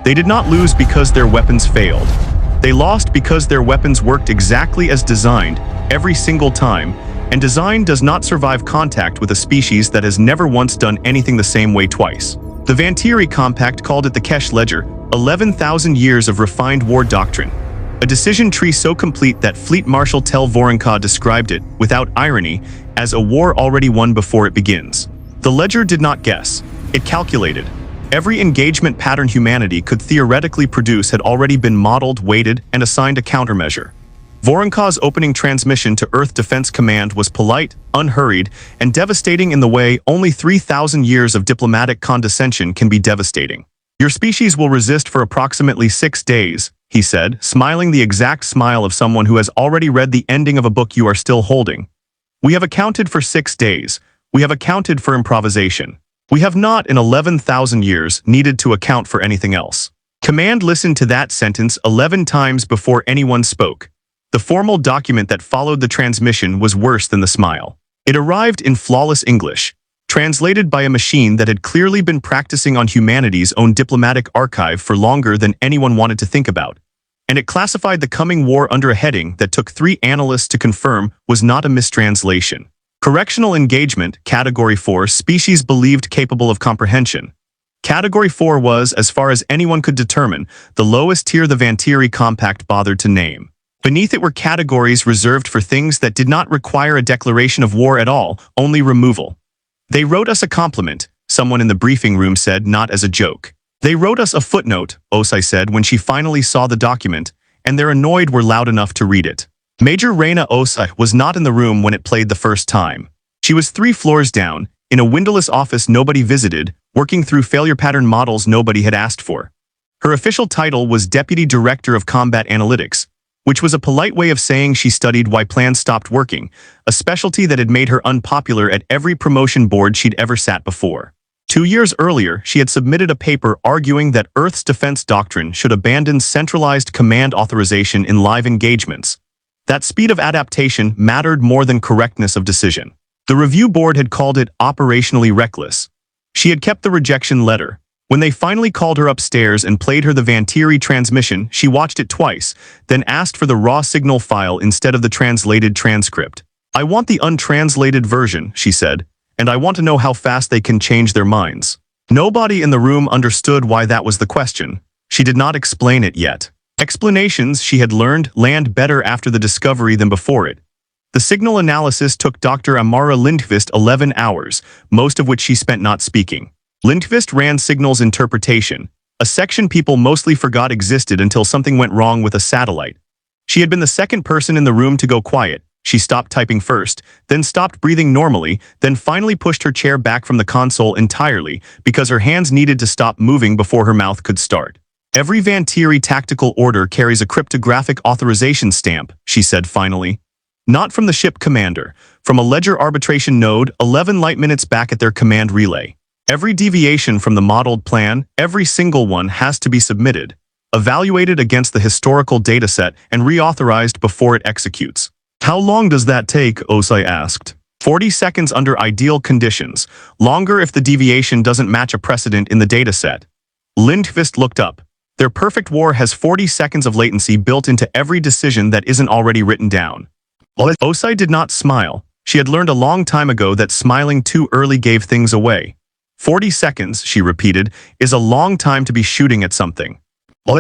They did not lose because their weapons failed. They lost because their weapons worked exactly as designed every single time, and design does not survive contact with a species that has never once done anything the same way twice. The Vantiri Compact called it the Kesh Ledger, 11,000 years of refined war doctrine. A decision tree so complete that Fleet Marshal Tel Voronka described it, without irony, as a war already won before it begins. The ledger did not guess, it calculated. Every engagement pattern humanity could theoretically produce had already been modeled, weighted, and assigned a countermeasure. Voronka's opening transmission to Earth Defense Command was polite, unhurried, and devastating in the way only 3,000 years of diplomatic condescension can be devastating. Your species will resist for approximately 6 days, he said, smiling the exact smile of someone who has already read the ending of a book you are still holding. We have accounted for 6 days. We have accounted for improvisation. We have not, in 11,000 years, needed to account for anything else. Command listened to that sentence 11 times before anyone spoke. The formal document that followed the transmission was worse than the smile. It arrived in flawless English, translated by a machine that had clearly been practicing on humanity's own diplomatic archive for longer than anyone wanted to think about. And it classified the coming war under a heading that took 3 analysts to confirm was not a mistranslation. Correctional engagement, Category 4, species believed capable of comprehension. Category 4 was, as far as anyone could determine, the lowest tier the Vantiri Compact bothered to name. Beneath it were categories reserved for things that did not require a declaration of war at all, only removal. They wrote us a compliment, someone in the briefing room said, not as a joke. They wrote us a footnote, Osai said when she finally saw the document, and their annoyed were loud enough to read it. Major Reina Osai was not in the room when it played the first time. She was 3 floors down, in a windowless office nobody visited, working through failure pattern models nobody had asked for. Her official title was Deputy Director of Combat Analytics, which was a polite way of saying she studied why plans stopped working, a specialty that had made her unpopular at every promotion board she'd ever sat before. 2 years earlier, she had submitted a paper arguing that Earth's defense doctrine should abandon centralized command authorization in live engagements. That speed of adaptation mattered more than correctness of decision. The review board had called it operationally reckless. She had kept the rejection letter. When they finally called her upstairs and played her the Vantiri transmission, she watched it twice, then asked for the raw signal file instead of the translated transcript. I want the untranslated version, she said, and I want to know how fast they can change their minds. Nobody in the room understood why that was the question. She did not explain it yet. Explanations, she had learned, land better after the discovery than before it. The signal analysis took Dr. Amara Lindqvist 11 hours, most of which she spent not speaking. Lindqvist ran signals interpretation, a section people mostly forgot existed until something went wrong with a satellite. She had been the second person in the room to go quiet. She stopped typing first, then stopped breathing normally, then finally pushed her chair back from the console entirely because her hands needed to stop moving before her mouth could start. Every Vantiri tactical order carries a cryptographic authorization stamp, she said finally. Not from the ship commander, from a ledger arbitration node 11 light minutes back at their command relay. Every deviation from the modeled plan, every single one has to be submitted, evaluated against the historical dataset, and reauthorized before it executes. How long does that take? Osai asked. 40 seconds under ideal conditions, longer if the deviation doesn't match a precedent in the dataset. Lindqvist looked up. Their perfect war has 40 seconds of latency built into every decision that isn't already written down. Osai did not smile. She had learned a long time ago that smiling too early gave things away. 40 seconds, she repeated, is a long time to be shooting at something.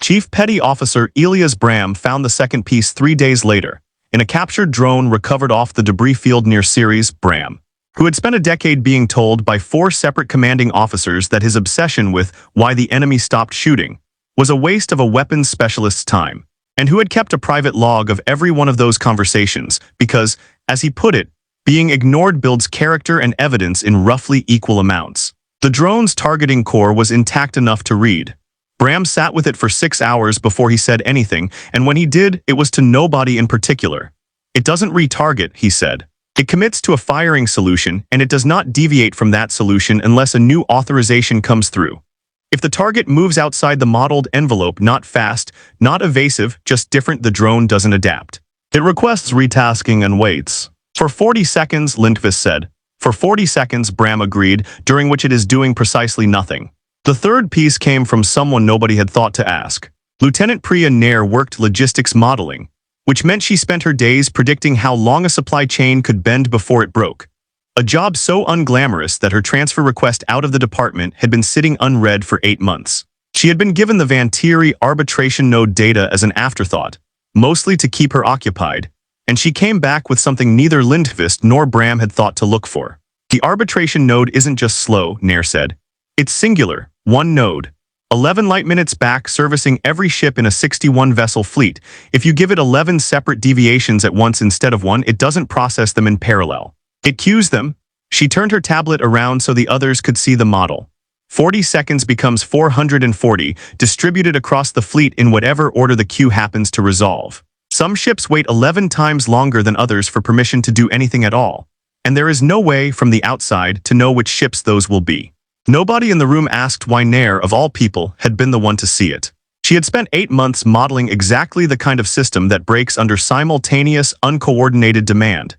Chief Petty Officer Elias Bram found the second piece 3 days later, in a captured drone recovered off the debris field near Ceres. Bram, who had spent a decade being told by 4 separate commanding officers that his obsession with why the enemy stopped shooting was a waste of a weapons specialist's time, and who had kept a private log of every one of those conversations because, as he put it, being ignored builds character and evidence in roughly equal amounts. The drone's targeting core was intact enough to read. Bram sat with it for 6 hours before he said anything, and when he did, it was to nobody in particular. It doesn't retarget, he said. It commits to a firing solution, and it does not deviate from that solution unless a new authorization comes through. If the target moves outside the modeled envelope, not fast, not evasive, just different, the drone doesn't adapt. It requests retasking and waits. For 40 seconds, Lindqvist said. For 40 seconds, Bram agreed, during which it is doing precisely nothing. The third piece came from someone nobody had thought to ask. Lieutenant Priya Nair worked logistics modeling, which meant she spent her days predicting how long a supply chain could bend before it broke. A job so unglamorous that her transfer request out of the department had been sitting unread for 8 months. She had been given the Vantiri arbitration node data as an afterthought, mostly to keep her occupied, and she came back with something neither Lindqvist nor Bram had thought to look for. The arbitration node isn't just slow, Nair said. It's singular, one node. 11 light minutes back servicing every ship in a 61-vessel fleet. If you give it 11 separate deviations at once instead of one, it doesn't process them in parallel. It queues them. She turned her tablet around so the others could see the model. 40 seconds becomes 440, distributed across the fleet in whatever order the queue happens to resolve. Some ships wait 11 times longer than others for permission to do anything at all, and there is no way from the outside to know which ships those will be. Nobody in the room asked why Nair, of all people, had been the one to see it. She had spent 8 months modeling exactly the kind of system that breaks under simultaneous, uncoordinated demand.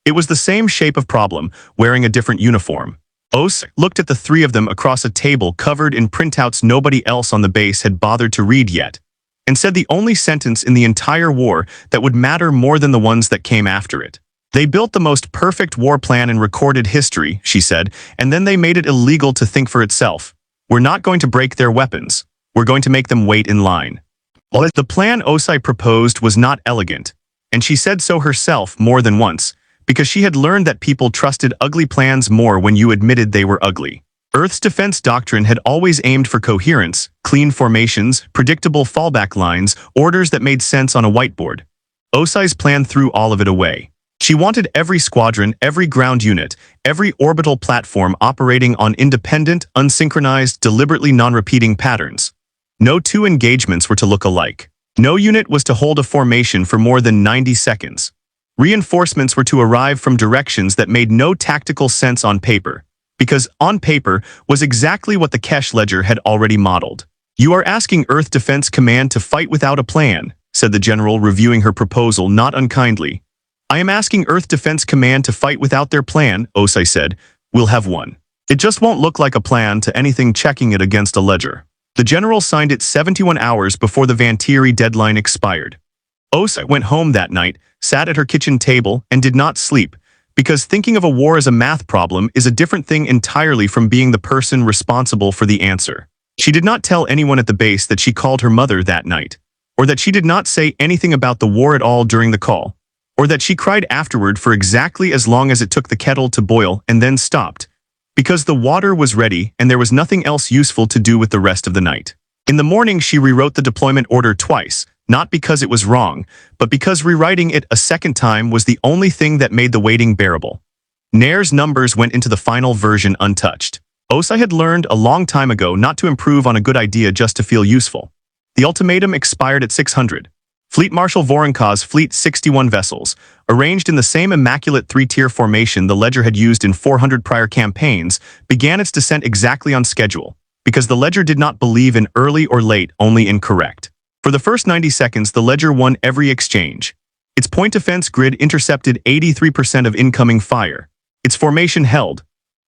It was the same shape of problem, wearing a different uniform. Os looked at the three of them across a table covered in printouts nobody else on the base had bothered to read yet, and said the only sentence in the entire war that would matter more than the ones that came after it. They built the most perfect war plan in recorded history, she said, and then they made it illegal to think for itself. We're not going to break their weapons. We're going to make them wait in line. The plan Osai proposed was not elegant, and she said so herself more than once, because she had learned that people trusted ugly plans more when you admitted they were ugly. Earth's defense doctrine had always aimed for coherence, clean formations, predictable fallback lines, orders that made sense on a whiteboard. Osai's plan threw all of it away. She wanted every squadron, every ground unit, every orbital platform operating on independent, unsynchronized, deliberately non-repeating patterns. No two engagements were to look alike. No unit was to hold a formation for more than 90 seconds. Reinforcements were to arrive from directions that made no tactical sense on paper, because on paper was exactly what the Kesh ledger had already modeled. You are asking Earth Defense Command to fight without a plan, said the general, reviewing her proposal not unkindly. I am asking Earth Defense Command to fight without their plan, Osai said. We'll have one. It just won't look like a plan to anything checking it against a ledger. The general signed it 71 hours before the Vantiri deadline expired. Osai went home that night, sat at her kitchen table, and did not sleep, because thinking of a war as a math problem is a different thing entirely from being the person responsible for the answer. She did not tell anyone at the base that she called her mother that night, or that she did not say anything about the war at all during the call, or that she cried afterward for exactly as long as it took the kettle to boil and then stopped, because the water was ready and there was nothing else useful to do with the rest of the night. In the morning she rewrote the deployment order twice, not because it was wrong, but because rewriting it a second time was the only thing that made the waiting bearable. Nair's numbers went into the final version untouched. Osai had learned a long time ago not to improve on a good idea just to feel useful. The ultimatum expired at 600. Fleet Marshal Voronkhov's fleet 61 vessels, arranged in the same immaculate three-tier formation the ledger had used in 400 prior campaigns, began its descent exactly on schedule, because the ledger did not believe in early or late, only in correct. For the first 90 seconds, the ledger won every exchange. Its point defense grid intercepted 83% of incoming fire. Its formation held.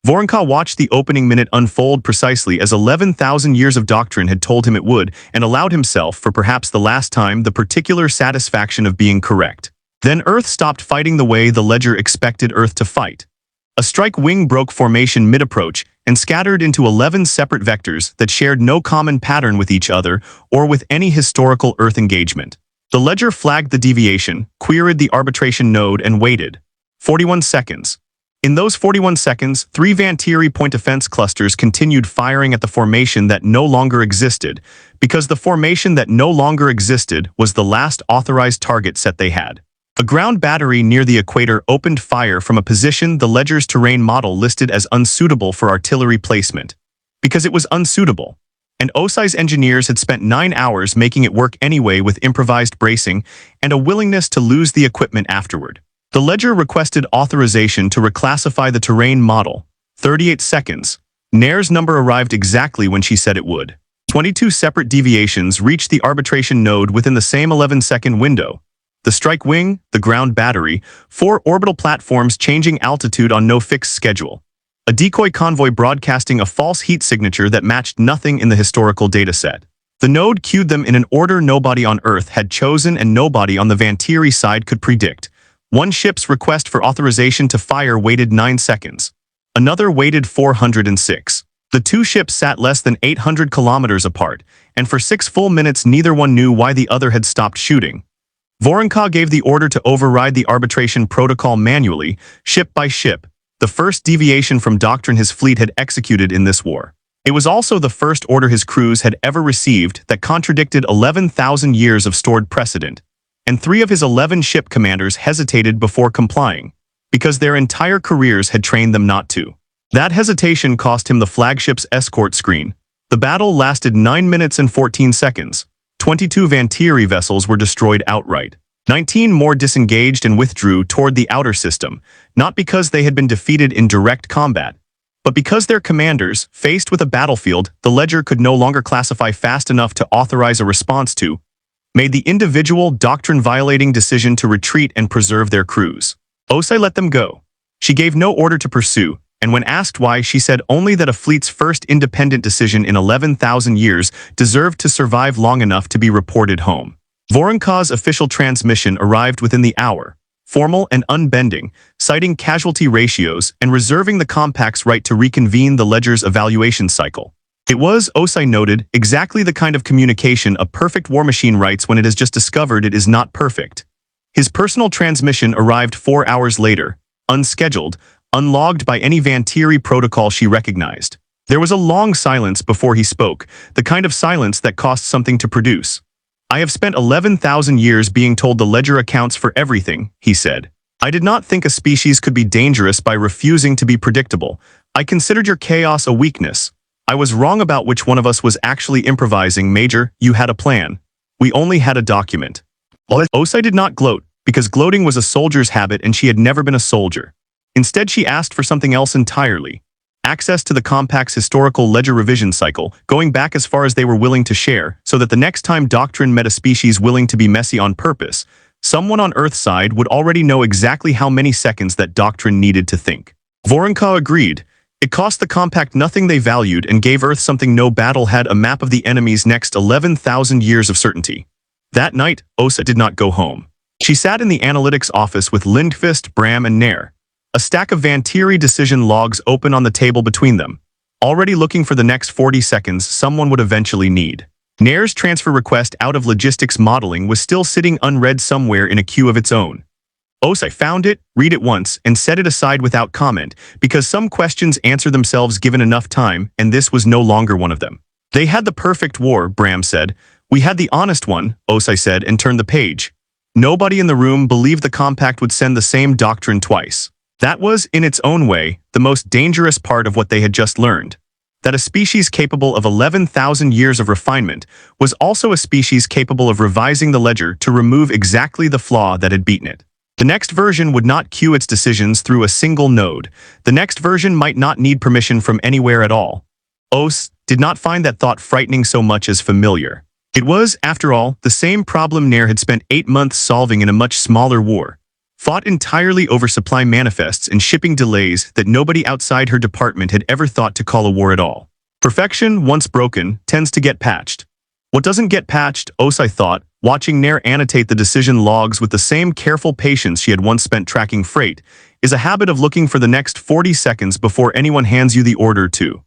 Voronkov watched the opening minute unfold precisely as 11,000 years of doctrine had told him it would, and allowed himself, for perhaps the last time, the particular satisfaction of being correct. Then Earth stopped fighting the way the ledger expected Earth to fight. A strike wing broke formation mid-approach and scattered into 11 separate vectors that shared no common pattern with each other or with any historical Earth engagement. The ledger flagged the deviation, queried the arbitration node, and waited. 41 seconds. In those 41 seconds, 3 Vantiri point defense clusters continued firing at the formation that no longer existed, because the formation that no longer existed was the last authorized target set they had. A ground battery near the equator opened fire from a position the ledger's terrain model listed as unsuitable for artillery placement, because it was unsuitable, and Osai's engineers had spent 9 hours making it work anyway with improvised bracing and a willingness to lose the equipment afterward. The ledger requested authorization to reclassify the terrain model. 38 seconds. Nair's number arrived exactly when she said it would. 22 separate deviations reached the arbitration node within the same 11-second window. The strike wing, the ground battery, 4 orbital platforms changing altitude on no fixed schedule. a decoy convoy broadcasting a false heat signature that matched nothing in the historical dataset. The node cued them in an order nobody on Earth had chosen and nobody on the Vantiri side could predict. One ship's request for authorization to fire waited 9 seconds. Another waited 406. The two ships sat less than 800 kilometers apart, and for 6 full minutes neither one knew why the other had stopped shooting. Voronka gave the order to override the arbitration protocol manually, ship by ship, the first deviation from doctrine his fleet had executed in this war. It was also the first order his crews had ever received that contradicted 11,000 years of stored precedent, and 3 of his 11 ship commanders hesitated before complying, because their entire careers had trained them not to. That hesitation cost him the flagship's escort screen. The battle lasted 9 minutes and 14 seconds. 22 Vantiri vessels were destroyed outright. 19 more disengaged and withdrew toward the outer system, not because they had been defeated in direct combat, but because their commanders, faced with a battlefield the ledger could no longer classify fast enough to authorize a response to, made the individual doctrine-violating decision to retreat and preserve their crews. Osai let them go. She gave no order to pursue, and when asked why, she said only that a fleet's first independent decision in 11,000 years deserved to survive long enough to be reported home. Voronka's official transmission arrived within the hour, formal and unbending, citing casualty ratios and reserving the compact's right to reconvene the ledger's evaluation cycle. It was, Osai noted, exactly the kind of communication a perfect war machine writes when it has just discovered it is not perfect. His personal transmission arrived 4 hours later, unscheduled, unlogged by any Vantiri protocol she recognized. There was a long silence before he spoke, the kind of silence that costs something to produce. "I have spent 11,000 years being told the ledger accounts for everything," he said. "I did not think a species could be dangerous by refusing to be predictable. I considered your chaos a weakness. I was wrong about which one of us was actually improvising, Major. You had a plan. We only had a document." Osai did not gloat, because gloating was a soldier's habit and she had never been a soldier. Instead, she asked for something else entirely. Access to the compact's historical ledger revision cycle, going back as far as they were willing to share, so that the next time doctrine met a species willing to be messy on purpose, someone on Earth's side would already know exactly how many seconds that doctrine needed to think. Voronka agreed. It cost the compact nothing they valued and gave Earth something no battle had: a map of the enemy's next 11,000 years of certainty. That night, Osa did not go home. She sat in the analytics office with Lindqvist, Bram, and Nair, a stack of Vantiri decision logs open on the table between them, already looking for the next 40 seconds someone would eventually need. Nair's transfer request out of logistics modeling was still sitting unread somewhere in a queue of its own. Osai found it, read it once, and set it aside without comment, because some questions answer themselves given enough time, and this was no longer one of them. "They had the perfect war," Bram said. "We had the honest one," Osai said, and turned the page. Nobody in the room believed the compact would send the same doctrine twice. That was, in its own way, the most dangerous part of what they had just learned. That a species capable of 11,000 years of refinement was also a species capable of revising the ledger to remove exactly the flaw that had beaten it. The next version would not queue its decisions through a single node. The next version might not need permission from anywhere at all. Os did not find that thought frightening so much as familiar. It was, after all, the same problem Nair had spent 8 months solving in a much smaller war, fought entirely over supply manifests and shipping delays that nobody outside her department had ever thought to call a war at all. Perfection, once broken, tends to get patched. What doesn't get patched, Osai thought, watching Nair annotate the decision logs with the same careful patience she had once spent tracking freight, is a habit of looking for the next 40 seconds before anyone hands you the order to.